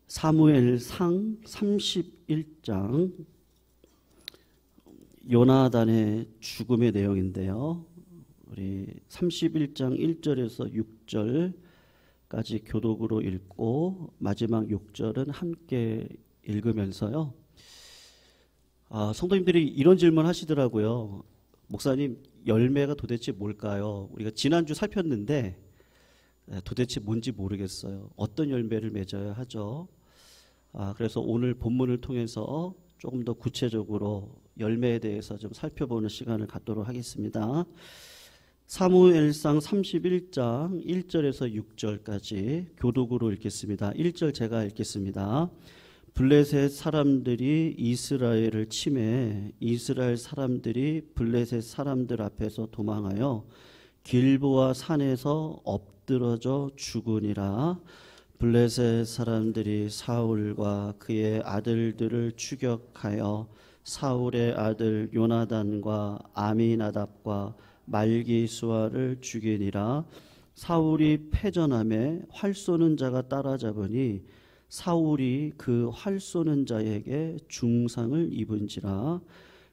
사무엘상 31장 요나단의 죽음의 내용인데요. 우리 31장 1절에서 6절까지 교독으로 읽고 마지막 6절은 함께 읽으면서요. 성도님들이 이런 질문 하시더라고요. 목사님, 열매가 도대체 뭘까요? 우리가 지난주 살폈는데 도대체 뭔지 모르겠어요. 어떤 열매를 맺어야 하죠? 그래서 오늘 본문을 통해서 조금 더 구체적으로 열매에 대해서 좀 살펴보는 시간을 갖도록 하겠습니다. 사무엘상 31장 1절에서 6절까지 교독으로 읽겠습니다. 1절 제가 읽겠습니다. 블레셋 사람들이 이스라엘을 침해 이스라엘 사람들이 블레셋 사람들 앞에서 도망하여 길보아 산에서 엎드러져 죽으니라. 블레셋 사람들이 사울과 그의 아들들을 추격하여 사울의 아들 요나단과 아미나답과 말기수아를 죽이니라. 사울이 패전함에 활 쏘는 자가 따라잡으니 사울이 그 활 쏘는 자에게 중상을 입은지라.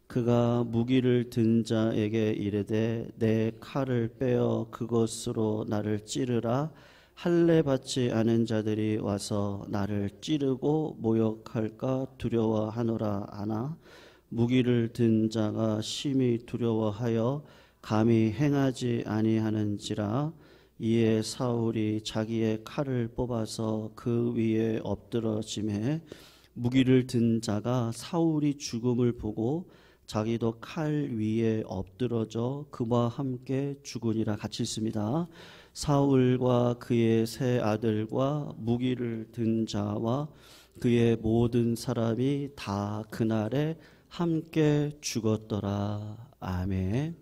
그가 무기를 든 자에게 이르되 내 칼을 빼어 그것으로 나를 찌르라. 할례 받지 않은 자들이 와서 나를 찌르고 모욕할까 두려워하노라 하나 무기를 든 자가 심히 두려워하여 감히 행하지 아니하는지라. 이에 사울이 자기의 칼을 뽑아서 그 위에 엎드러짐에 무기를 든 자가 사울이 죽음을 보고 자기도 칼 위에 엎드러져 그와 함께 죽으니라. 같이 있습니다. 사울과 그의 세 아들과 무기를 든 자와 그의 모든 사람이 다 그날에 함께 죽었더라. 아멘.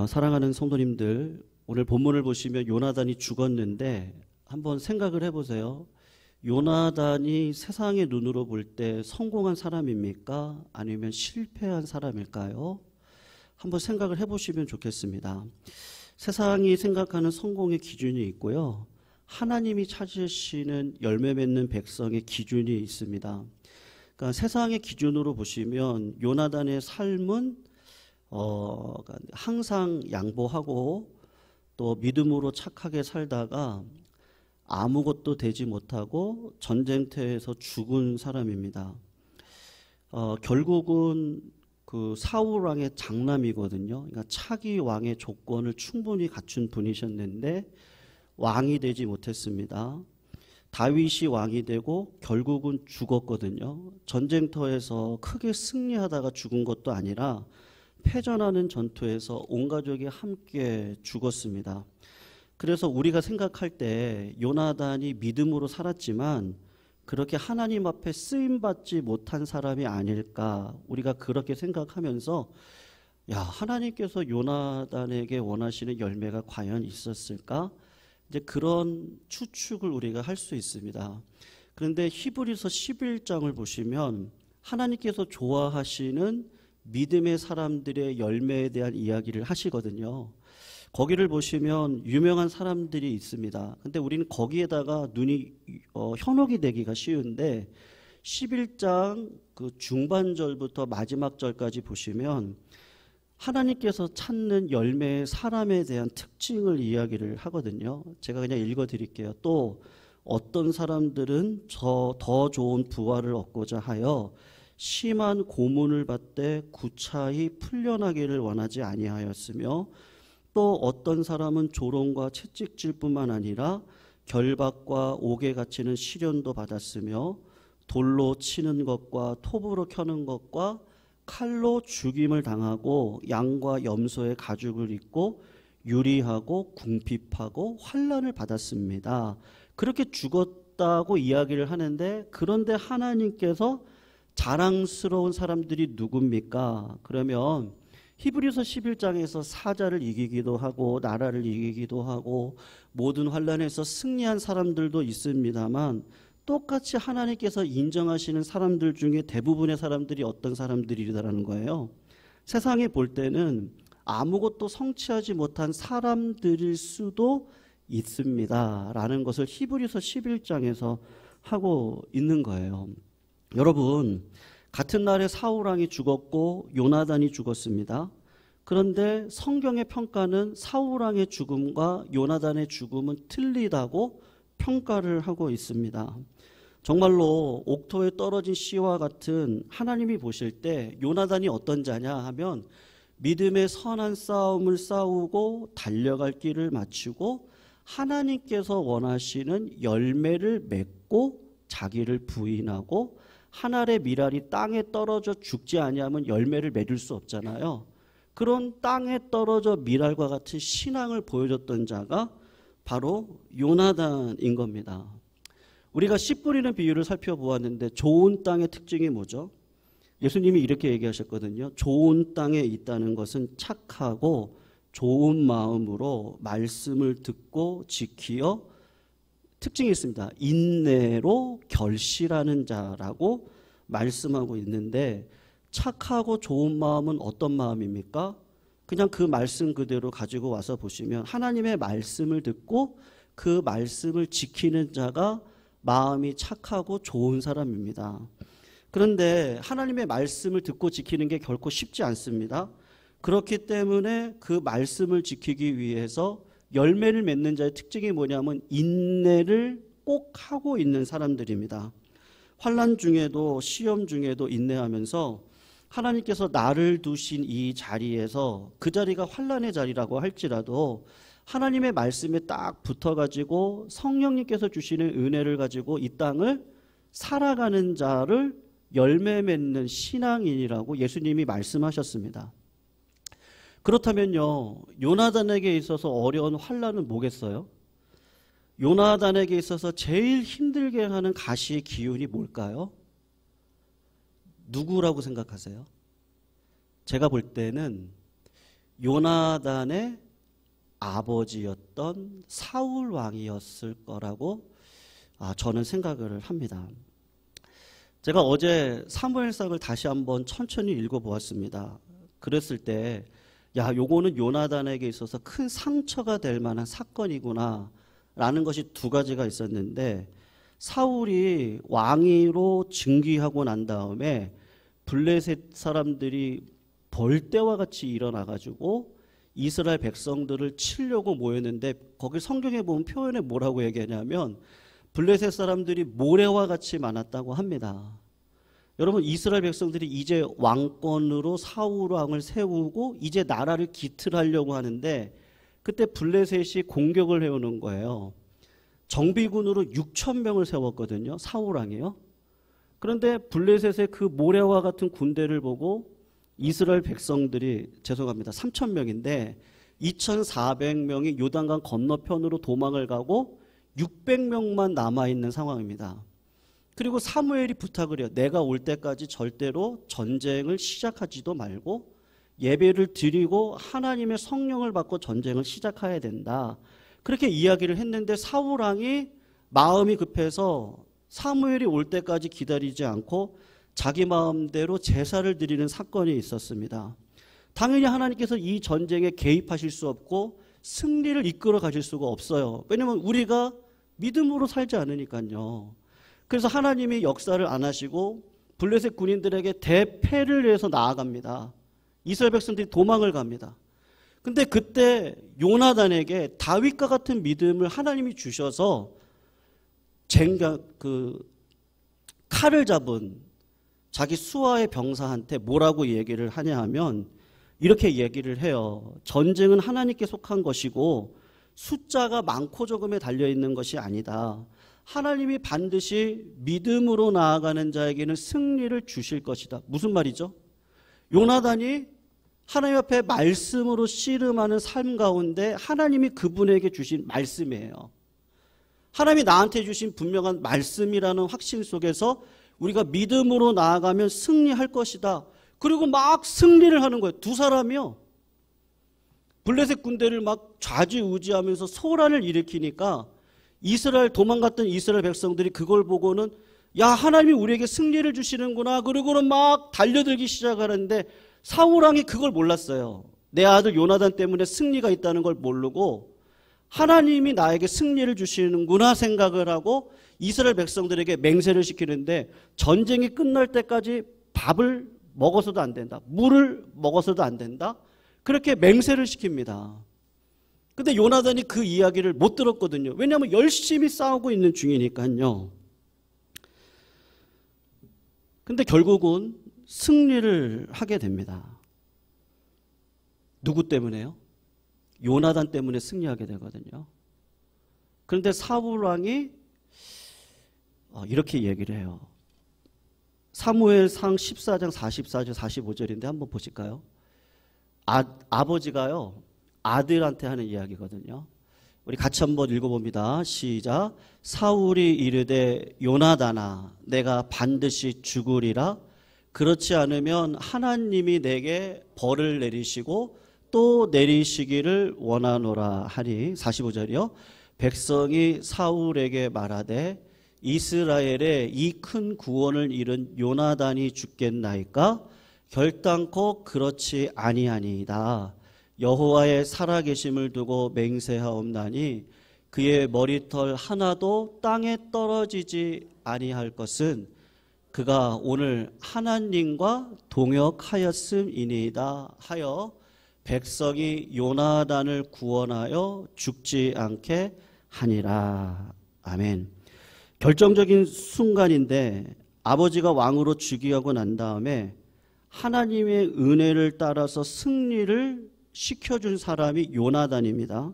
사랑하는 성도님들, 오늘 본문을 보시면 요나단이 죽었는데 한번 생각을 해보세요. 요나단이 세상의 눈으로 볼 때 성공한 사람입니까? 아니면 실패한 사람일까요? 한번 생각을 해보시면 좋겠습니다. 세상이 생각하는 성공의 기준이 있고요. 하나님이 찾으시는 열매 맺는 백성의 기준이 있습니다. 그러니까 세상의 기준으로 보시면 요나단의 삶은 항상 양보하고 또 믿음으로 착하게 살다가 아무것도 되지 못하고 전쟁터에서 죽은 사람입니다. 결국은 그 사울 왕의 장남이거든요. 그러니까 차기 왕의 조건을 충분히 갖춘 분이셨는데 왕이 되지 못했습니다. 다윗이 왕이 되고 결국은 죽었거든요. 전쟁터에서 크게 승리하다가 죽은 것도 아니라 패전하는 전투에서 온 가족이 함께 죽었습니다. 그래서 우리가 생각할 때 요나단이 믿음으로 살았지만 그렇게 하나님 앞에 쓰임받지 못한 사람이 아닐까, 우리가 그렇게 생각하면서 하나님께서 요나단에게 원하시는 열매가 과연 있었을까? 이제 그런 추측을 우리가 할 수 있습니다. 그런데 히브리서 11장을 보시면 하나님께서 좋아하시는 믿음의 사람들의 열매에 대한 이야기를 하시거든요. 거기를 보시면 유명한 사람들이 있습니다. 근데 우리는 거기에다가 눈이 현혹이 되기가 쉬운데 11장 그 중반절부터 마지막 절까지 보시면 하나님께서 찾는 열매의 사람에 대한 특징을 이야기를 하거든요. 제가 그냥 읽어드릴게요. 또 어떤 사람들은 더 좋은 부활을 얻고자 하여 심한 고문을 받되 구차히 풀려나기를 원하지 아니하였으며 또 어떤 사람은 조롱과 채찍질 뿐만 아니라 결박과 옥에 갇히는 시련도 받았으며 돌로 치는 것과 톱으로 켜는 것과 칼로 죽임을 당하고 양과 염소의 가죽을 입고 유리하고 궁핍하고 환난을 받았습니다. 그렇게 죽었다고 이야기를 하는데, 그런데 하나님께서 자랑스러운 사람들이 누굽니까? 그러면 히브리서 11장에서 사자를 이기기도 하고 나라를 이기기도 하고 모든 환난에서 승리한 사람들도 있습니다만, 똑같이 하나님께서 인정하시는 사람들 중에 대부분의 사람들이 어떤 사람들이라는 거예요. 세상에 볼 때는 아무것도 성취하지 못한 사람들일 수도 있습니다 라는 것을 히브리서 11장에서 하고 있는 거예요. 여러분, 같은 날에 사울왕이 죽었고 요나단이 죽었습니다. 그런데 성경의 평가는 사울왕의 죽음과 요나단의 죽음은 틀리다고 평가를 하고 있습니다. 정말로 옥토에 떨어진 씨와 같은, 하나님이 보실 때 요나단이 어떤 자냐 하면 믿음의 선한 싸움을 싸우고 달려갈 길을 마치고 하나님께서 원하시는 열매를 맺고 자기를 부인하고 한 알의 밀알이 땅에 떨어져 죽지 아니하면 열매를 맺을 수 없잖아요. 그런 땅에 떨어져 밀알과 같은 신앙을 보여줬던 자가 바로 요나단인 겁니다. 우리가 씨 뿌리는 비유를 살펴보았는데 좋은 땅의 특징이 뭐죠? 예수님이 이렇게 얘기하셨거든요. 좋은 땅에 있다는 것은 착하고 좋은 마음으로 말씀을 듣고 지키어, 특징이 있습니다. 인내로 결실하는 자라고 말씀하고 있는데, 착하고 좋은 마음은 어떤 마음입니까? 그냥 그 말씀 그대로 가지고 와서 보시면 하나님의 말씀을 듣고 그 말씀을 지키는 자가 마음이 착하고 좋은 사람입니다. 그런데 하나님의 말씀을 듣고 지키는 게 결코 쉽지 않습니다. 그렇기 때문에 그 말씀을 지키기 위해서 열매를 맺는 자의 특징이 뭐냐면 인내를 꼭 하고 있는 사람들입니다. 환난 중에도 시험 중에도 인내하면서 하나님께서 나를 두신 이 자리에서, 그 자리가 환난의 자리라고 할지라도 하나님의 말씀에 딱 붙어가지고 성령님께서 주시는 은혜를 가지고 이 땅을 살아가는 자를 열매 맺는 신앙인이라고 예수님이 말씀하셨습니다. 그렇다면요, 요나단에게 있어서 어려운 환난은 뭐겠어요? 요나단에게 있어서 제일 힘들게 하는 가시의 기운이 뭘까요? 누구라고 생각하세요? 제가 볼 때는 요나단의 아버지였던 사울 왕이었을 거라고 저는 생각을 합니다. 제가 어제 사무엘상을 다시 한번 천천히 읽어보았습니다. 그랬을 때 요거는 요나단에게 있어서 큰 상처가 될 만한 사건이구나 라는 것이 두 가지가 있었는데, 사울이 왕위로 즉위하고 난 다음에 블레셋 사람들이 벌떼와 같이 일어나가지고 이스라엘 백성들을 치려고 모였는데, 거기 성경에 보면 표현에 뭐라고 얘기하냐면 블레셋 사람들이 모래와 같이 많았다고 합니다. 여러분, 이스라엘 백성들이 이제 왕권으로 사울 왕을 세우고 이제 나라를 기틀하려고 하는데, 그때 블레셋이 공격을 해오는 거예요. 정비군으로 6,000명을 세웠거든요, 사울 왕이요. 그런데 블레셋의 그 모래와 같은 군대를 보고 이스라엘 백성들이, 죄송합니다, 3,000명인데 2,400명이 요단강 건너편으로 도망을 가고 600명만 남아있는 상황입니다. 그리고 사무엘이 부탁을 해요. 내가 올 때까지 절대로 전쟁을 시작하지도 말고 예배를 드리고 하나님의 성령을 받고 전쟁을 시작해야 된다. 그렇게 이야기를 했는데 사울 왕이 마음이 급해서 사무엘이 올 때까지 기다리지 않고 자기 마음대로 제사를 드리는 사건이 있었습니다. 당연히 하나님께서 이 전쟁에 개입하실 수 없고 승리를 이끌어 가실 수가 없어요. 왜냐하면 우리가 믿음으로 살지 않으니까요. 그래서 하나님이 역사를 안 하시고 블레셋 군인들에게 대패를 위해서 나아갑니다. 이스라엘 백성들이 도망을 갑니다. 근데 그때 요나단에게 다윗과 같은 믿음을 하나님이 주셔서 칼을 잡은 자기 수하의 병사한테 뭐라고 얘기를 하냐 하면 이렇게 얘기를 해요. 전쟁은 하나님께 속한 것이고 숫자가 많고 적음에 달려있는 것이 아니다. 하나님이 반드시 믿음으로 나아가는 자에게는 승리를 주실 것이다. 무슨 말이죠? 요나단이 하나님 앞에 말씀으로 씨름하는 삶 가운데 하나님이 그분에게 주신 말씀이에요. 하나님이 나한테 주신 분명한 말씀이라는 확신 속에서 우리가 믿음으로 나아가면 승리할 것이다. 그리고 막 승리를 하는 거예요. 두 사람이요. 블레셋 군대를 막 좌지우지하면서 소란을 일으키니까 이스라엘 도망갔던 이스라엘 백성들이 그걸 보고는 야, 하나님이 우리에게 승리를 주시는구나. 그리고는 막 달려들기 시작하는데 사울 왕이 그걸 몰랐어요. 내 아들 요나단 때문에 승리가 있다는 걸 모르고 하나님이 나에게 승리를 주시는구나 생각을 하고 이스라엘 백성들에게 맹세를 시키는데 전쟁이 끝날 때까지 밥을 먹어서도 안 된다. 물을 먹어서도 안 된다. 그렇게 맹세를 시킵니다. 근데 요나단이 그 이야기를 못 들었거든요. 왜냐하면 열심히 싸우고 있는 중이니까요. 근데 결국은 승리를 하게 됩니다. 누구 때문에요? 요나단 때문에 승리하게 되거든요. 그런데 사울 왕이 이렇게 얘기를 해요. 사무엘상 14장 44절 45절인데 한번 보실까요? 아버지가요 아들한테 하는 이야기거든요. 우리 같이 한번 읽어봅니다. 시작. 사울이 이르되 요나단아 내가 반드시 죽으리라. 그렇지 않으면 하나님이 내게 벌을 내리시고 또 내리시기를 원하노라 하니. 45절이요. 백성이 사울에게 말하되 이스라엘에 이 큰 구원을 이룬 요나단이 죽겠나이까? 결단코 그렇지 아니하니이다. 여호와의 살아계심을 두고 맹세하옵나니 그의 머리털 하나도 땅에 떨어지지 아니할 것은 그가 오늘 하나님과 동역하였음이니이다 하여 백성이 요나단을 구원하여 죽지 않게 하니라. 아멘. 결정적인 순간인데 아버지가 왕으로 즉위하고 난 다음에 하나님의 은혜를 따라서 승리를 시켜준 사람이 요나단입니다.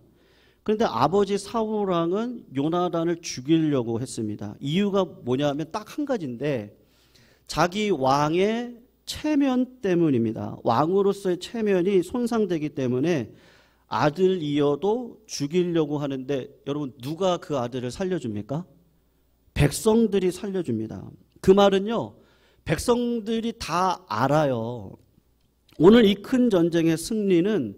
그런데 아버지 사울 왕은 요나단을 죽이려고 했습니다. 이유가 뭐냐면 딱 한 가지인데 자기 왕의 체면 때문입니다. 왕으로서의 체면이 손상되기 때문에 아들이어도 죽이려고 하는데 여러분 누가 그 아들을 살려줍니까? 백성들이 살려줍니다. 그 말은요 백성들이 다 알아요. 오늘 이 큰 전쟁의 승리는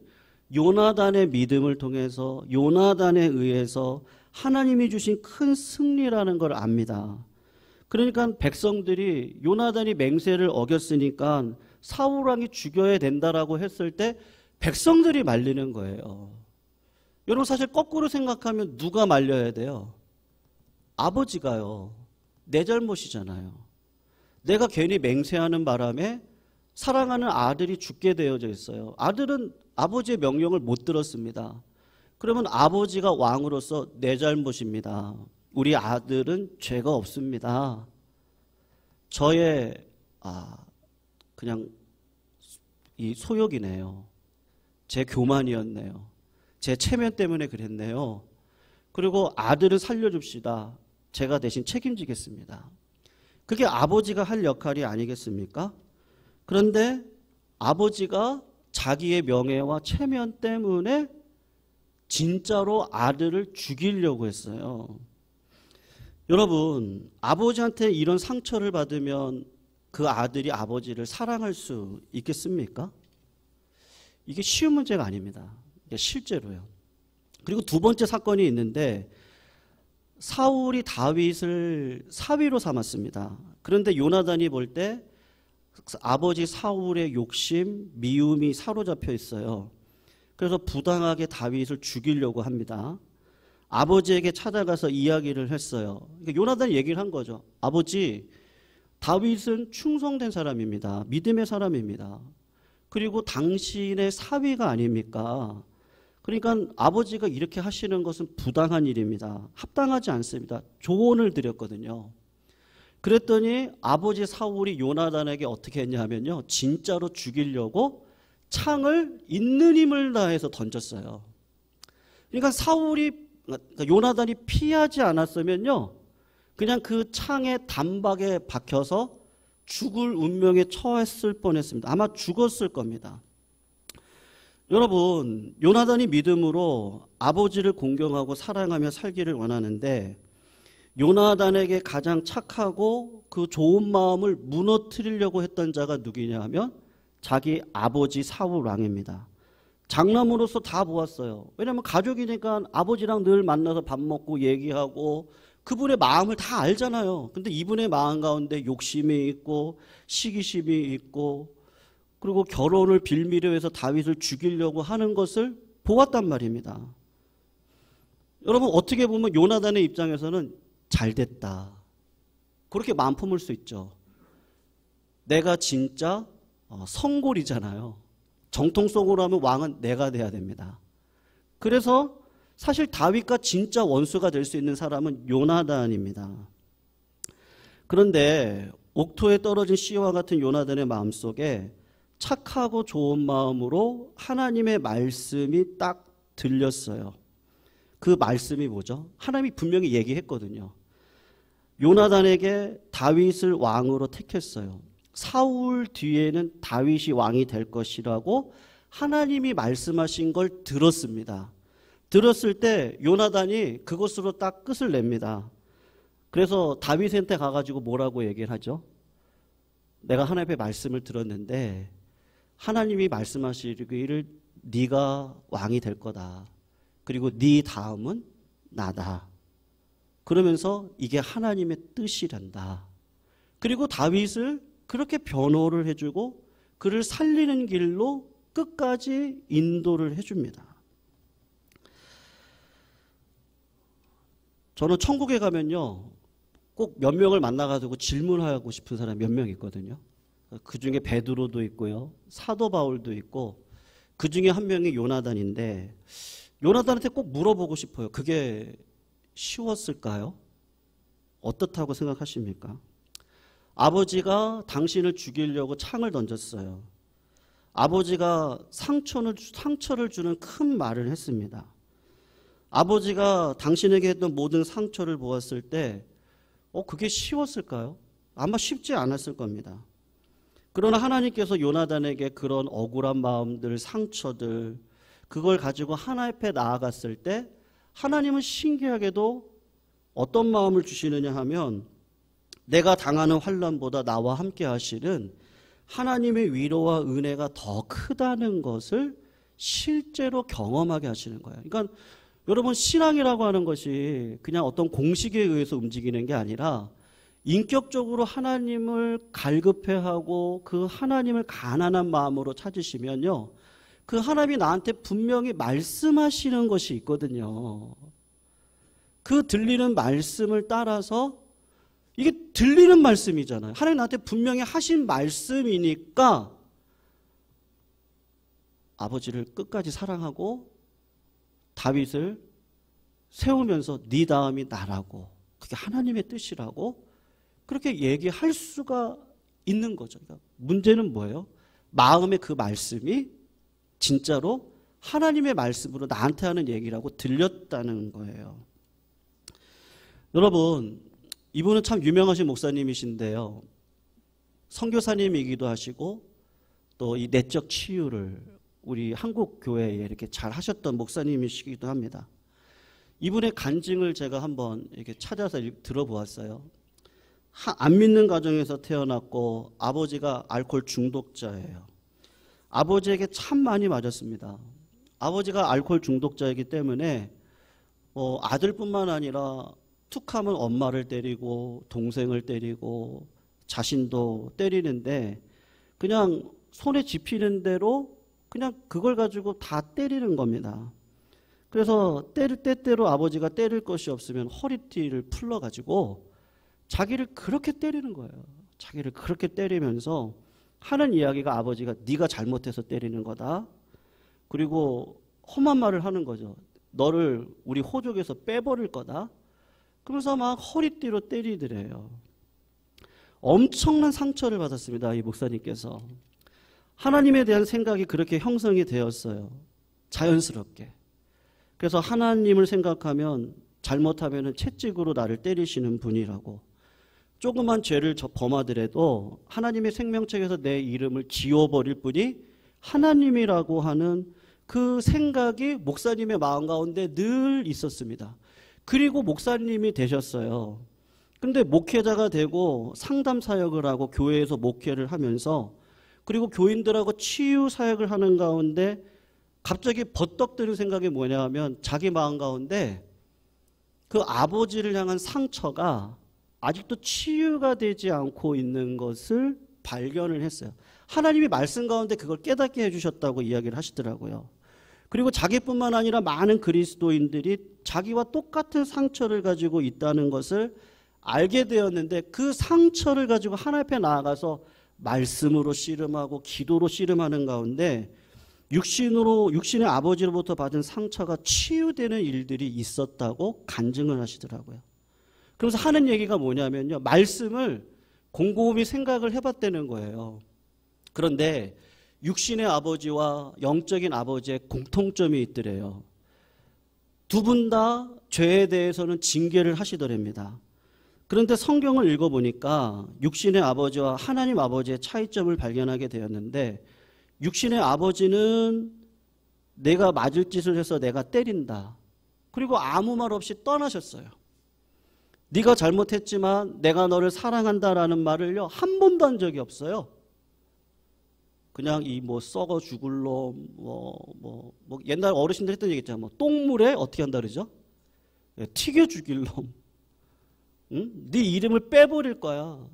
요나단의 믿음을 통해서 요나단에 의해서 하나님이 주신 큰 승리라는 걸 압니다. 그러니까 백성들이 요나단이 맹세를 어겼으니까 사울왕이 죽여야 된다라고 했을 때 백성들이 말리는 거예요. 여러분 사실 거꾸로 생각하면 누가 말려야 돼요? 아버지가요. 내 잘못이잖아요. 내가 괜히 맹세하는 바람에 사랑하는 아들이 죽게 되어져 있어요. 아들은 아버지의 명령을 못 들었습니다. 그러면 아버지가 왕으로서 내 잘못입니다. 우리 아들은 죄가 없습니다. 저의 그냥 이 소욕이네요. 제 교만이었네요. 제 체면 때문에 그랬네요. 그리고 아들을 살려줍시다. 제가 대신 책임지겠습니다. 그게 아버지가 할 역할이 아니겠습니까? 그런데 아버지가 자기의 명예와 체면 때문에 진짜로 아들을 죽이려고 했어요. 여러분, 아버지한테 이런 상처를 받으면 그 아들이 아버지를 사랑할 수 있겠습니까? 이게 쉬운 문제가 아닙니다. 이게 실제로요. 그리고 두 번째 사건이 있는데 사울이 다윗을 사위로 삼았습니다. 그런데 요나단이 볼 때 아버지 사울의 욕심, 미움이 사로잡혀 있어요. 그래서 부당하게 다윗을 죽이려고 합니다. 아버지에게 찾아가서 이야기를 했어요. 그러니까 요나단이 얘기를 한 거죠. 아버지, 다윗은 충성된 사람입니다. 믿음의 사람입니다. 그리고 당신의 사위가 아닙니까? 그러니까 아버지가 이렇게 하시는 것은 부당한 일입니다. 합당하지 않습니다. 조언을 드렸거든요. 그랬더니 아버지 사울이 요나단에게 어떻게 했냐면요. 진짜로 죽이려고 창을 있는 힘을 다해서 던졌어요. 그러니까 요나단이 피하지 않았으면요. 그냥 그 창의 단박에 박혀서 죽을 운명에 처했을 뻔했습니다. 아마 죽었을 겁니다. 여러분, 요나단이 믿음으로 아버지를 공경하고 사랑하며 살기를 원하는데 요나단에게 가장 착하고 그 좋은 마음을 무너뜨리려고 했던 자가 누구냐 하면 자기 아버지 사울 왕입니다. 장남으로서 다 보았어요. 왜냐하면 가족이니까 아버지랑 늘 만나서 밥 먹고 얘기하고 그분의 마음을 다 알잖아요. 근데 이분의 마음 가운데 욕심이 있고 시기심이 있고 그리고 결혼을 빌미로 해서 다윗을 죽이려고 하는 것을 보았단 말입니다. 여러분 어떻게 보면 요나단의 입장에서는 잘 됐다. 그렇게 마음 품을 수 있죠. 내가 진짜 성골이잖아요. 정통속으로 하면 왕은 내가 돼야 됩니다. 그래서 사실 다윗과 진짜 원수가 될 수 있는 사람은 요나단입니다. 그런데 옥토에 떨어진 씨와 같은 요나단의 마음속에 착하고 좋은 마음으로 하나님의 말씀이 딱 들렸어요. 그 말씀이 뭐죠? 하나님이 분명히 얘기했거든요. 요나단에게 다윗을 왕으로 택했어요. 사울 뒤에는 다윗이 왕이 될 것이라고 하나님이 말씀하신 걸 들었습니다. 들었을 때 요나단이 그것으로 딱 끝을 냅니다. 그래서 다윗한테 가가지고 뭐라고 얘기를 하죠? 내가 하나님의 말씀을 들었는데 하나님이 말씀하시기를 네가 왕이 될 거다. 그리고 네 다음은 나다. 그러면서 이게 하나님의 뜻이란다. 그리고 다윗을 그렇게 변호를 해주고 그를 살리는 길로 끝까지 인도를 해줍니다. 저는 천국에 가면요 꼭 몇 명을 만나가지고 질문하고 싶은 사람이 몇 명 있거든요. 그 중에 베드로도 있고요, 사도 바울도 있고, 그 중에 한 명이 요나단인데 요나단한테 꼭 물어보고 싶어요. 그게 쉬웠을까요? 어떻다고 생각하십니까? 아버지가 당신을 죽이려고 창을 던졌어요. 아버지가 상처를 주는 큰 말을 했습니다. 아버지가 당신에게 했던 모든 상처를 보았을 때 그게 쉬웠을까요? 아마 쉽지 않았을 겁니다. 그러나 하나님께서 요나단에게 그런 억울한 마음들, 상처들, 그걸 가지고 하나님 앞에 나아갔을 때 하나님은 신기하게도 어떤 마음을 주시느냐 하면 내가 당하는 환난보다 나와 함께 하시는 하나님의 위로와 은혜가 더 크다는 것을 실제로 경험하게 하시는 거예요. 그러니까 여러분, 신앙이라고 하는 것이 그냥 어떤 공식에 의해서 움직이는 게 아니라 인격적으로 하나님을 갈급해하고 그 하나님을 가난한 마음으로 찾으시면요, 그 하나님이 나한테 분명히 말씀하시는 것이 있거든요. 그 들리는 말씀을 따라서, 이게 들리는 말씀이잖아요. 하나님 나한테 분명히 하신 말씀이니까 아버지를 끝까지 사랑하고 다윗을 세우면서 네 다음이 나라고, 그게 하나님의 뜻이라고 그렇게 얘기할 수가 있는 거죠. 그러니까 문제는 뭐예요? 마음의 그 말씀이 진짜로 하나님의 말씀으로 나한테 하는 얘기라고 들렸다는 거예요. 여러분, 이분은 참 유명하신 목사님이신데요, 선교사님이기도 하시고 또 이 내적 치유를 우리 한국 교회에 이렇게 잘 하셨던 목사님이시기도 합니다. 이분의 간증을 제가 한번 이렇게 찾아서 들어보았어요. 안 믿는 가정에서 태어났고 아버지가 알코올 중독자예요. 아버지에게 참 많이 맞았습니다. 아버지가 알코올 중독자이기 때문에 아들뿐만 아니라 툭하면 엄마를 때리고 동생을 때리고 자신도 때리는데 그냥 손에 집히는 대로 그냥 그걸 가지고 다 때리는 겁니다. 그래서 때때로 아버지가 때릴 것이 없으면 허리띠를 풀러가지고 자기를 그렇게 때리는 거예요. 자기를 그렇게 때리면서 하는 이야기가 아버지가 네가 잘못해서 때리는 거다. 그리고 험한 말을 하는 거죠. 너를 우리 호족에서 빼버릴 거다. 그러면서 막 허리띠로 때리더래요. 엄청난 상처를 받았습니다. 이 목사님께서. 하나님에 대한 생각이 그렇게 형성이 되었어요. 자연스럽게. 그래서 하나님을 생각하면 잘못하면 채찍으로 나를 때리시는 분이라고, 조그만 죄를 범하더라도 하나님의 생명책에서 내 이름을 지워버릴 분이 하나님이라고 하는 그 생각이 목사님의 마음 가운데 늘 있었습니다. 그리고 목사님이 되셨어요. 근데 목회자가 되고 상담 사역을 하고 교회에서 목회를 하면서 그리고 교인들하고 치유 사역을 하는 가운데 갑자기 버떡 드는 생각이 뭐냐 하면 자기 마음 가운데 그 아버지를 향한 상처가 아직도 치유가 되지 않고 있는 것을 발견을 했어요. 하나님이 말씀 가운데 그걸 깨닫게 해주셨다고 이야기를 하시더라고요. 그리고 자기뿐만 아니라 많은 그리스도인들이 자기와 똑같은 상처를 가지고 있다는 것을 알게 되었는데 그 상처를 가지고 하나님 앞에 나아가서 말씀으로 씨름하고 기도로 씨름하는 가운데 육신의 아버지로부터 받은 상처가 치유되는 일들이 있었다고 간증을 하시더라고요. 그래서 하는 얘기가 뭐냐면요. 말씀을 곰곰이 생각을 해봤다는 거예요. 그런데 육신의 아버지와 영적인 아버지의 공통점이 있더래요. 두 분 다 죄에 대해서는 징계를 하시더랍니다. 그런데 성경을 읽어보니까 육신의 아버지와 하나님 아버지의 차이점을 발견하게 되었는데 육신의 아버지는 내가 맞을 짓을 해서 내가 때린다. 그리고 아무 말 없이 떠나셨어요. 네가 잘못했지만 내가 너를 사랑한다라는 말을요 한 번도 한 적이 없어요. 그냥 이 뭐 썩어 죽을 놈, 뭐 옛날 어르신들 했던 얘기 있잖아요. 뭐 똥물에 어떻게 한다 그러죠? 튀겨 죽일 놈. 응? 네 이름을 빼버릴 거야.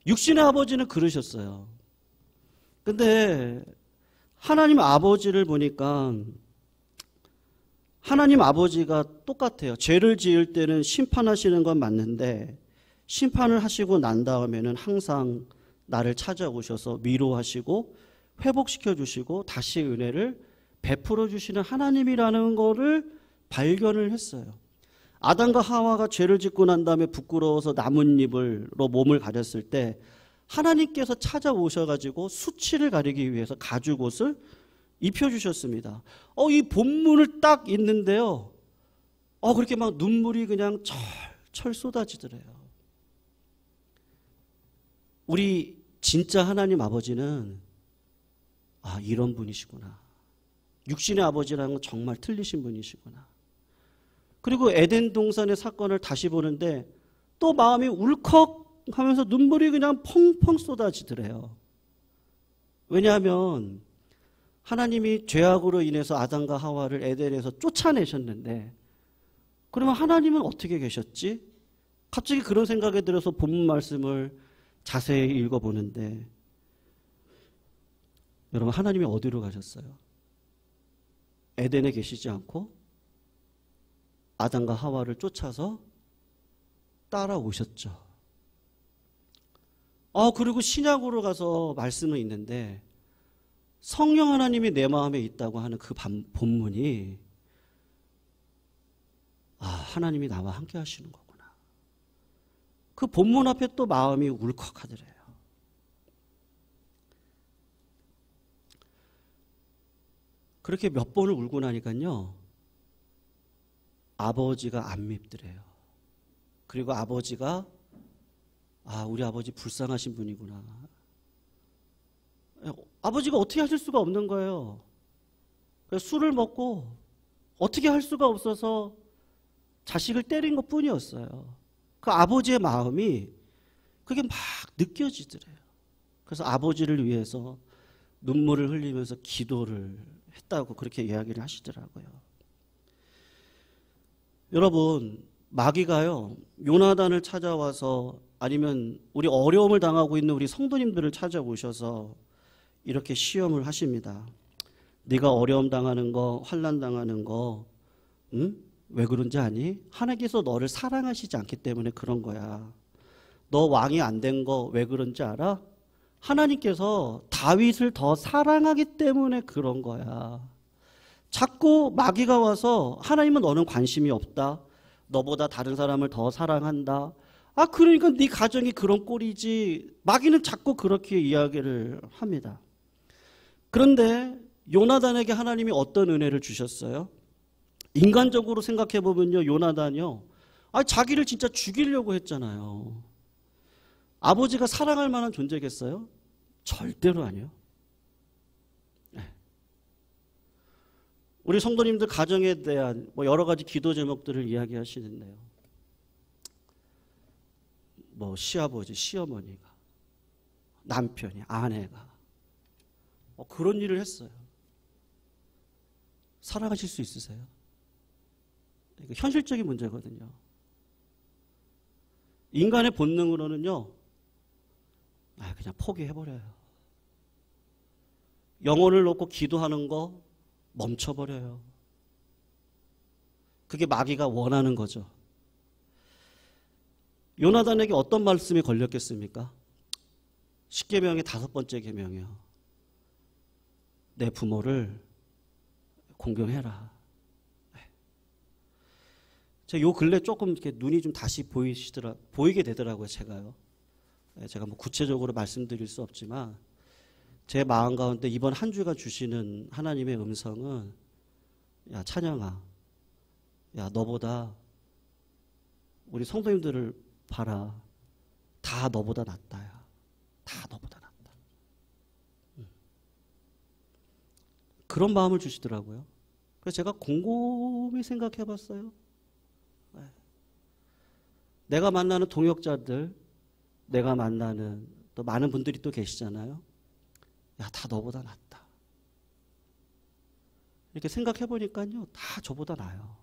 육신의 아버지는 그러셨어요. 근데 하나님 아버지를 보니까 하나님 아버지가 똑같아요. 죄를 지을 때는 심판하시는 건 맞는데 심판을 하시고 난 다음에는 항상 나를 찾아오셔서 위로하시고 회복시켜 주시고 다시 은혜를 베풀어 주시는 하나님이라는 거를 발견을 했어요. 아담과 하와가 죄를 짓고 난 다음에 부끄러워서 나뭇잎으로 몸을 가렸을 때 하나님께서 찾아오셔가지고 수치를 가리기 위해서 가죽옷을 입혀주셨습니다. 이 본문을 딱 읽는데요. 그렇게 막 눈물이 그냥 철철 쏟아지더래요. 우리 진짜 하나님 아버지는 이런 분이시구나. 육신의 아버지라는 건 정말 틀리신 분이시구나. 그리고 에덴 동산의 사건을 다시 보는데 또 마음이 울컥 하면서 눈물이 그냥 펑펑 쏟아지더래요. 왜냐하면 하나님이 죄악으로 인해서 아담과 하와를 에덴에서 쫓아내셨는데 그러면 하나님은 어떻게 계셨지? 갑자기 그런 생각이 들어서 본문 말씀을 자세히 읽어보는데 여러분 하나님이 어디로 가셨어요? 에덴에 계시지 않고 아담과 하와를 쫓아서 따라오셨죠. 그리고 신약으로 가서 말씀은 있는데 성령 하나님이 내 마음에 있다고 하는 그 본문이 하나님이 나와 함께 하시는 거구나. 그 본문 앞에 또 마음이 울컥하더래요. 그렇게 몇 번을 울고 나니까요. 아버지가 안 밉더래요. 그리고 아버지가 우리 아버지 불쌍하신 분이구나. 아버지가 어떻게 하실 수가 없는 거예요. 술을 먹고 어떻게 할 수가 없어서 자식을 때린 것 뿐이었어요. 그 아버지의 마음이 그게 막 느껴지더래요. 그래서 아버지를 위해서 눈물을 흘리면서 기도를 했다고 그렇게 이야기를 하시더라고요. 여러분, 마귀가요, 요나단을 찾아와서 아니면 우리 어려움을 당하고 있는 우리 성도님들을 찾아오셔서 이렇게 시험을 하십니다. 네가 어려움 당하는 거, 환난 당하는 거, 왜 그런지 아니? 하나님께서 너를 사랑하시지 않기 때문에 그런 거야. 너 왕이 안 된 거 왜 그런지 알아? 하나님께서 다윗을 더 사랑하기 때문에 그런 거야. 자꾸 마귀가 와서 하나님은 너는 관심이 없다. 너보다 다른 사람을 더 사랑한다. 그러니까 네 가정이 그런 꼴이지. 마귀는 자꾸 그렇게 이야기를 합니다. 그런데 요나단에게 하나님이 어떤 은혜를 주셨어요? 인간적으로 생각해 보면요, 요나단이요. 자기를 진짜 죽이려고 했잖아요. 아버지가 사랑할 만한 존재겠어요? 절대로 아니요. 우리 성도님들 가정에 대한 여러 가지 기도 제목들을 이야기하시는데요. 시아버지, 시어머니가, 남편이, 아내가 그런 일을 했어요. 사랑하실 수 있으세요? 이거 현실적인 문제거든요. 인간의 본능으로는요, 그냥 포기해버려요. 영혼을 놓고 기도하는 거 멈춰버려요. 그게 마귀가 원하는 거죠. 요나단에게 어떤 말씀이 걸렸겠습니까? 10계명의 5번째 계명이요. 내 부모를 공경해라. 제가 요 근래 조금 이렇게 눈이 좀 다시 보이게 되더라고요, 제가요. 제가 뭐 구체적으로 말씀드릴 수 없지만 제 마음 가운데 이번 한 주가 주시는 하나님의 음성은 야, 찬양아. 야, 너보다 우리 성도님들을 봐라. 다 너보다 낫다. 야. 다 너보다 낫다. 그런 마음을 주시더라고요. 그래서 제가 곰곰이 생각해 봤어요. 내가 만나는 동역자들, 내가 만나는 또 많은 분들이 또 계시잖아요. 야, 다 너보다 낫다. 이렇게 생각해 보니까요, 다 저보다 나아요.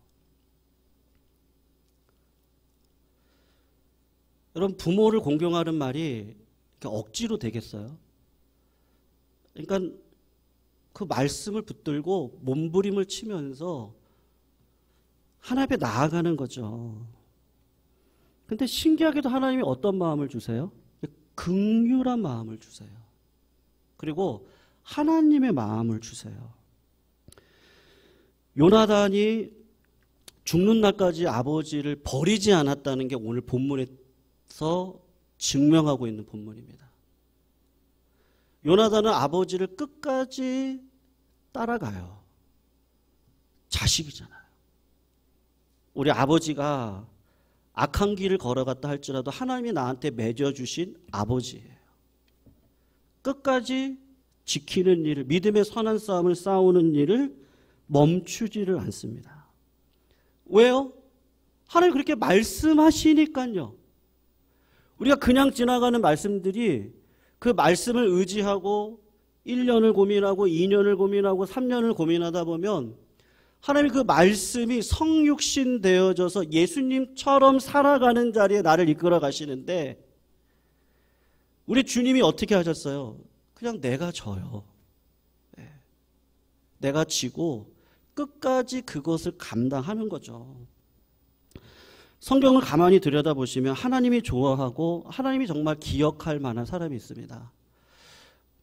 여러분, 부모를 공경하는 말이 억지로 되겠어요? 그러니까 그 말씀을 붙들고 몸부림을 치면서 하나님 앞에 나아가는 거죠. 근데 신기하게도 하나님이 어떤 마음을 주세요? 긍휼한 마음을 주세요. 그리고 하나님의 마음을 주세요. 요나단이 죽는 날까지 아버지를 버리지 않았다는 게 오늘 본문에서 증명하고 있는 본문입니다. 요나단은 아버지를 끝까지 따라가요. 자식이잖아요. 우리 아버지가 악한 길을 걸어갔다 할지라도 하나님이 나한테 맺어주신 아버지예요. 끝까지 지키는 일을, 믿음의 선한 싸움을 싸우는 일을 멈추지를 않습니다. 왜요? 하나님 그렇게 말씀하시니까요. 우리가 그냥 지나가는 말씀들이 그 말씀을 의지하고 1년을 고민하고 2년을 고민하고 3년을 고민하다 보면 하나님이 그 말씀이 성육신 되어져서 예수님처럼 살아가는 자리에 나를 이끌어 가시는데 우리 주님이 어떻게 하셨어요? 그냥 내가 져요. 내가 지고 끝까지 그것을 감당하는 거죠. 성경을 가만히 들여다보시면 하나님이 좋아하고 하나님이 정말 기억할 만한 사람이 있습니다.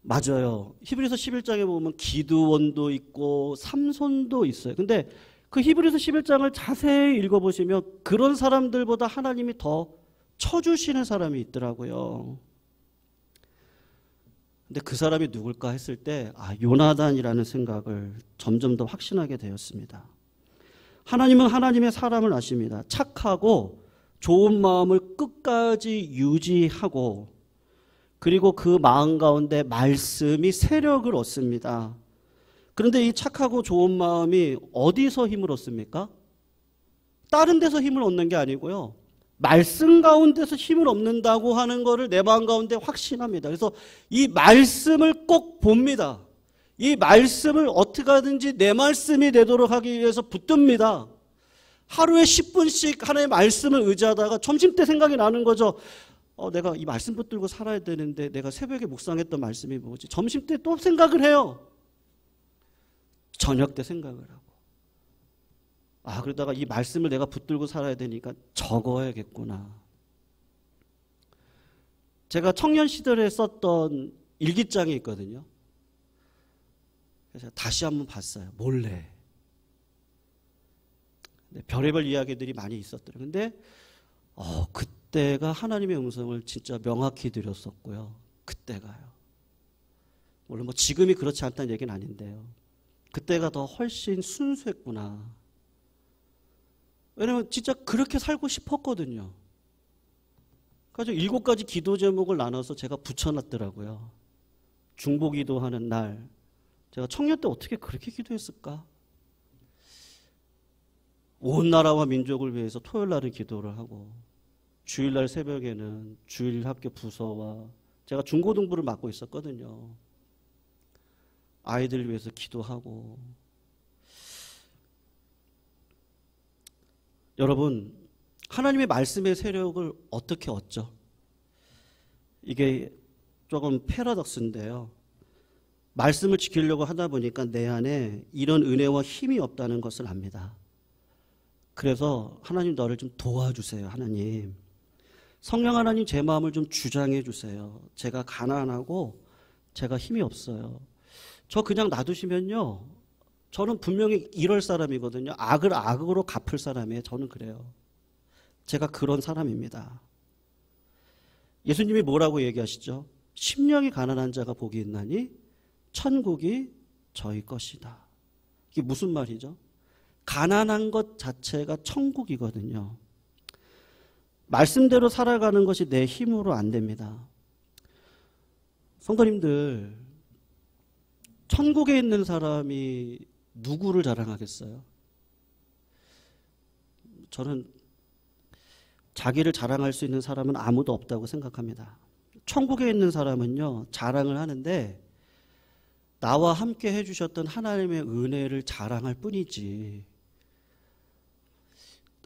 맞아요. 히브리서 11장에 보면 기드온도 있고 삼손도 있어요. 근데 그 히브리서 11장을 자세히 읽어보시면 그런 사람들보다 하나님이 더 쳐주시는 사람이 있더라고요. 근데 그 사람이 누굴까 했을 때 요나단이라는 생각을 점점 더 확신하게 되었습니다. 하나님은 하나님의 사람을 아십니다. 착하고 좋은 마음을 끝까지 유지하고 그리고 그 마음 가운데 말씀이 세력을 얻습니다. 그런데 이 착하고 좋은 마음이 어디서 힘을 얻습니까? 다른 데서 힘을 얻는 게 아니고요. 말씀 가운데서 힘을 얻는다고 하는 것을 내 마음 가운데 확신합니다. 그래서 이 말씀을 꼭 봅니다. 이 말씀을 어떻게 하든지 내 말씀이 되도록 하기 위해서 붙듭니다. 하루에 10분씩 하나님의 말씀을 의지하다가 점심때 생각이 나는 거죠. 내가 이 말씀 붙들고 살아야 되는데 내가 새벽에 묵상했던 말씀이 뭐지? 점심때 또 생각을 해요. 저녁 때 생각을 하고. 그러다가 이 말씀을 내가 붙들고 살아야 되니까 적어야겠구나. 제가 청년 시절에 썼던 일기장이 있거든요. 그래서 다시 한번 봤어요. 몰래. 별의별 이야기들이 많이 있었더라고요. 근데 그때가 하나님의 음성을 진짜 명확히 드렸었고요. 그때가요. 물론 뭐 지금이 그렇지 않다는 얘기는 아닌데요. 그때가 더 훨씬 순수했구나. 왜냐면 진짜 그렇게 살고 싶었거든요. 그래서 7가지 기도 제목을 나눠서 제가 붙여놨더라고요. 중보기도하는 날. 제가 청년 때 어떻게 그렇게 기도했을까? 온 나라와 민족을 위해서 토요일 날은 기도를 하고 주일날 새벽에는 주일학교 부서와 제가 중고등부를 맡고 있었거든요. 아이들을 위해서 기도하고. 여러분, 하나님의 말씀의 세력을 어떻게 얻죠? 이게 조금 패러독스인데요. 말씀을 지키려고 하다 보니까 내 안에 이런 은혜와 힘이 없다는 것을 압니다. 그래서 하나님 너를 좀 도와주세요. 하나님. 성령 하나님 제 마음을 좀 주장해 주세요. 제가 가난하고 제가 힘이 없어요. 저 그냥 놔두시면요. 저는 분명히 이럴 사람이거든요. 악을 악으로 갚을 사람이에요. 저는 그래요. 제가 그런 사람입니다. 예수님이 뭐라고 얘기하시죠? 심령이 가난한 자가 복이 있나니 천국이 저희 것이다. 이게 무슨 말이죠? 가난한 것 자체가 천국이거든요. 말씀대로 살아가는 것이 내 힘으로 안 됩니다. 성도님들, 천국에 있는 사람이 누구를 자랑하겠어요? 저는 자기를 자랑할 수 있는 사람은 아무도 없다고 생각합니다. 천국에 있는 사람은요, 자랑을 하는데 나와 함께 해주셨던 하나님의 은혜를 자랑할 뿐이지.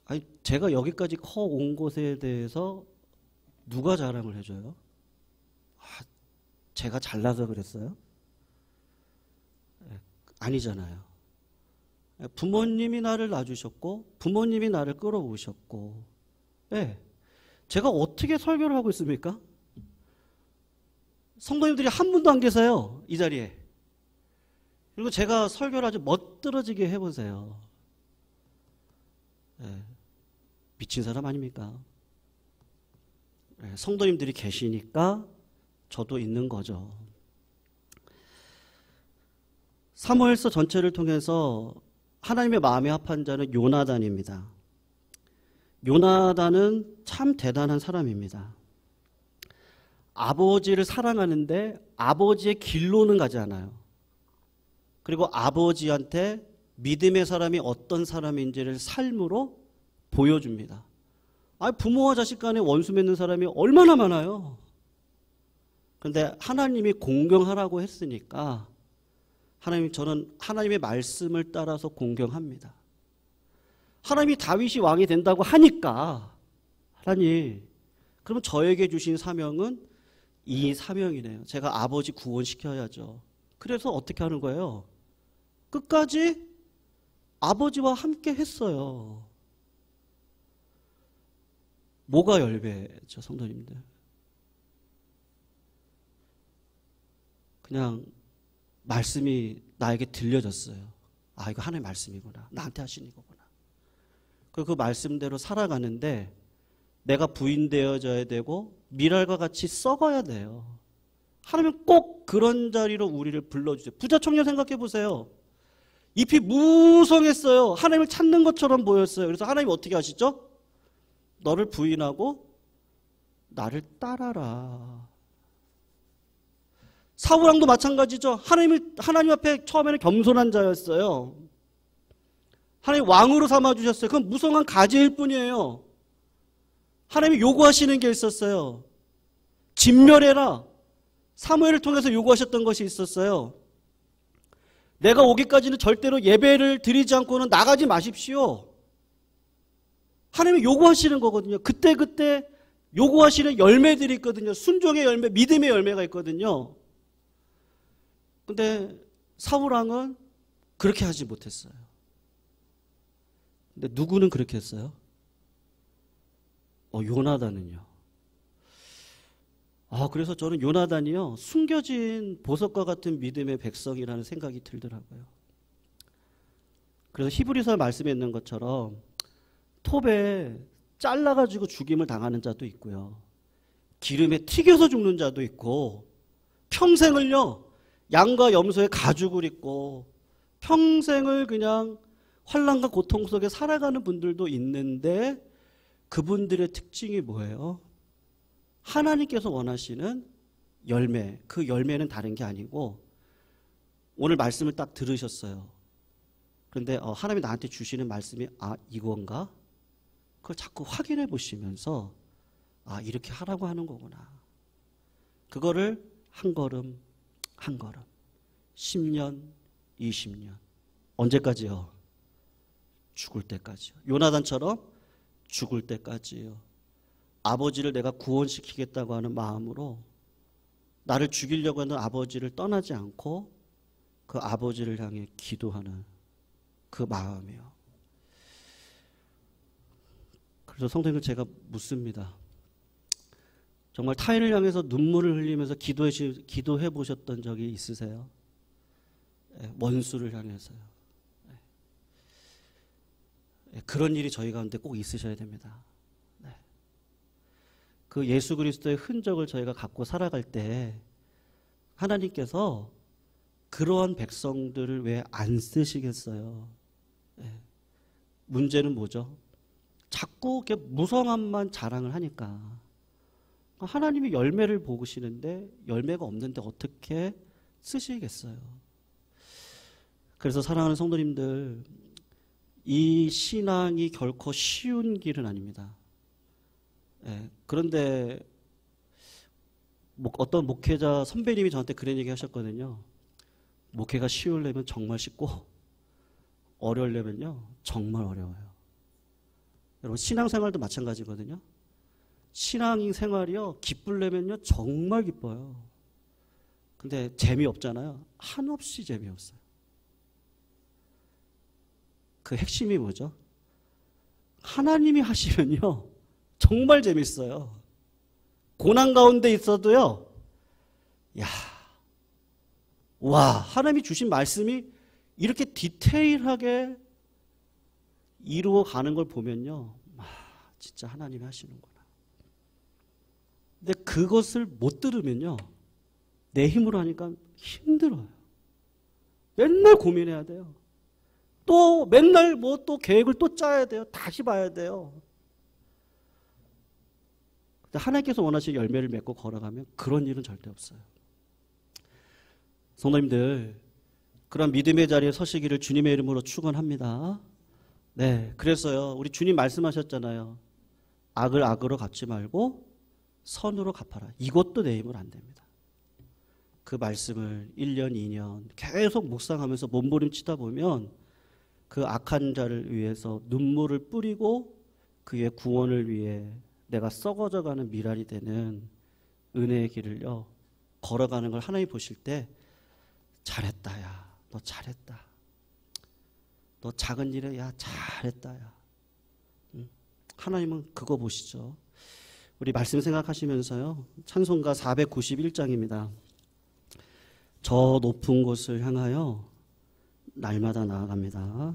아니, 제가 여기까지 커 온 것에 대해서 누가 자랑을 해줘요? 제가 잘나서 그랬어요? 아니잖아요. 부모님이 나를 낳아주셨고 부모님이 나를 끌어오셨고, 제가 어떻게 설교를 하고 있습니까? 성도님들이 한 분도 안 계세요, 이 자리에. 그리고 제가 설교를 아주 멋들어지게 해보세요. 미친 사람 아닙니까? 성도님들이 계시니까 저도 있는 거죠. 사무엘서 전체를 통해서 하나님의 마음에 합한 자는 요나단입니다. 요나단은 참 대단한 사람입니다. 아버지를 사랑하는데 아버지의 길로는 가지 않아요. 그리고 아버지한테 믿음의 사람이 어떤 사람인지를 삶으로 보여줍니다. 부모와 자식 간에 원수 맺는 사람이 얼마나 많아요. 그런데 하나님이 공경하라고 했으니까 저는 하나님의 말씀을 따라서 공경합니다. 하나님이 다윗이 왕이 된다고 하니까 하나님, 그러면 저에게 주신 사명은 이 사명이네요. 제가 아버지 구원시켜야죠. 그래서 어떻게 하는 거예요? 끝까지 아버지와 함께 했어요. 뭐가 열배죠, 성도님들? 그냥 말씀이 나에게 들려졌어요. 이거 하나님의 말씀이구나. 나한테 하시는 거구나. 그리고 그 말씀대로 살아가는데 내가 부인되어져야 되고 미랄과 같이 썩어야 돼요. 하나님은 꼭 그런 자리로 우리를 불러주세요. 부자 청년 생각해 보세요. 잎이 무성했어요. 하나님을 찾는 것처럼 보였어요. 그래서 하나님이 어떻게 하시죠? 너를 부인하고 나를 따라라. 사울왕도 마찬가지죠. 하나님 앞에 처음에는 겸손한 자였어요. 하나님 왕으로 삼아주셨어요. 그건 무성한 가지일 뿐이에요. 하나님이 요구하시는 게 있었어요. 진멸해라. 사무엘을 통해서 요구하셨던 것이 있었어요. 내가 오기까지는 절대로 예배를 드리지 않고는 나가지 마십시오. 하나님이 요구하시는 거거든요. 그때 요구하시는 열매들이 있거든요. 순종의 열매, 믿음의 열매가 있거든요. 근데 사울왕은 그렇게 하지 못했어요. 근데 누구는 그렇게 했어요? 요나단은요. 그래서 저는 요나단이요, 숨겨진 보석과 같은 믿음의 백성이라는 생각이 들더라고요. 그래서 히브리서 말씀에 있는 것처럼 톱에 잘라가지고 죽임을 당하는 자도 있고요. 기름에 튀겨서 죽는 자도 있고, 평생을요, 양과 염소의 가죽을 입고 평생을 그냥 환난과 고통 속에 살아가는 분들도 있는데, 그분들의 특징이 뭐예요? 하나님께서 원하시는 열매, 그 열매는 다른 게 아니고, 오늘 말씀을 딱 들으셨어요. 그런데 하나님이 나한테 주시는 말씀이 이건가? 그걸 자꾸 확인해 보시면서 이렇게 하라고 하는 거구나. 그거를 한 걸음 한 걸음, 10년, 20년, 언제까지요? 죽을 때까지요. 요나단처럼 죽을 때까지요. 아버지를 내가 구원시키겠다고 하는 마음으로 나를 죽이려고 하는 아버지를 떠나지 않고 그 아버지를 향해 기도하는 그 마음이요. 그래서 성도님들 제가 묻습니다. 정말 타인을 향해서 눈물을 흘리면서 기도해 보셨던 적이 있으세요? 원수를 향해서요. 그런 일이 저희 가운데 꼭 있으셔야 됩니다. 그 예수 그리스도의 흔적을 저희가 갖고 살아갈 때 하나님께서 그러한 백성들을 왜 안 쓰시겠어요? 문제는 뭐죠? 자꾸 이렇게 무성함만 자랑을 하니까 하나님이 열매를 보시는데 열매가 없는데 어떻게 쓰시겠어요? 그래서 사랑하는 성도님들, 이 신앙이 결코 쉬운 길은 아닙니다. 그런데 어떤 목회자 선배님이 저한테 그런 얘기 하셨거든요. 목회가 쉬우려면 정말 쉽고 어려우려면요 정말 어려워요. 여러분 신앙생활도 마찬가지거든요. 신앙생활이요 기쁘려면요 정말 기뻐요. 근데 재미없잖아요. 한없이 재미없어요. 그 핵심이 뭐죠? 하나님이 하시면요 정말 재밌어요. 고난 가운데 있어도요, 하나님이 주신 말씀이 이렇게 디테일하게 이루어가는 걸 보면요, 진짜 하나님이 하시는구나. 근데 그것을 못 들으면요, 내 힘으로 하니까 힘들어요. 맨날 고민해야 돼요. 또 맨날 또 계획을 또 짜야 돼요. 다시 봐야 돼요. 하나님께서 원하시는 열매를 맺고 걸어가면 그런 일은 절대 없어요. 성도님들, 그런 믿음의 자리에 서시기를 주님의 이름으로 축원합니다. 그래서요, 우리 주님 말씀하셨잖아요. 악을 악으로 갚지 말고 선으로 갚아라. 이것도 내 힘으로 안 됩니다. 그 말씀을 1년, 2년 계속 묵상하면서 몸부림치다 보면 그 악한 자를 위해서 눈물을 뿌리고 그의 구원을 위해 내가 썩어져가는 미랄이 되는 은혜의 길을요 걸어가는 걸 하나님 보실 때 잘했다 야 너 잘했다 너 작은 일에 야 잘했다 야 하나님은 그거 보시죠. 우리 말씀 생각하시면서요 찬송가 491장입니다. 저 높은 곳을 향하여 날마다 나아갑니다.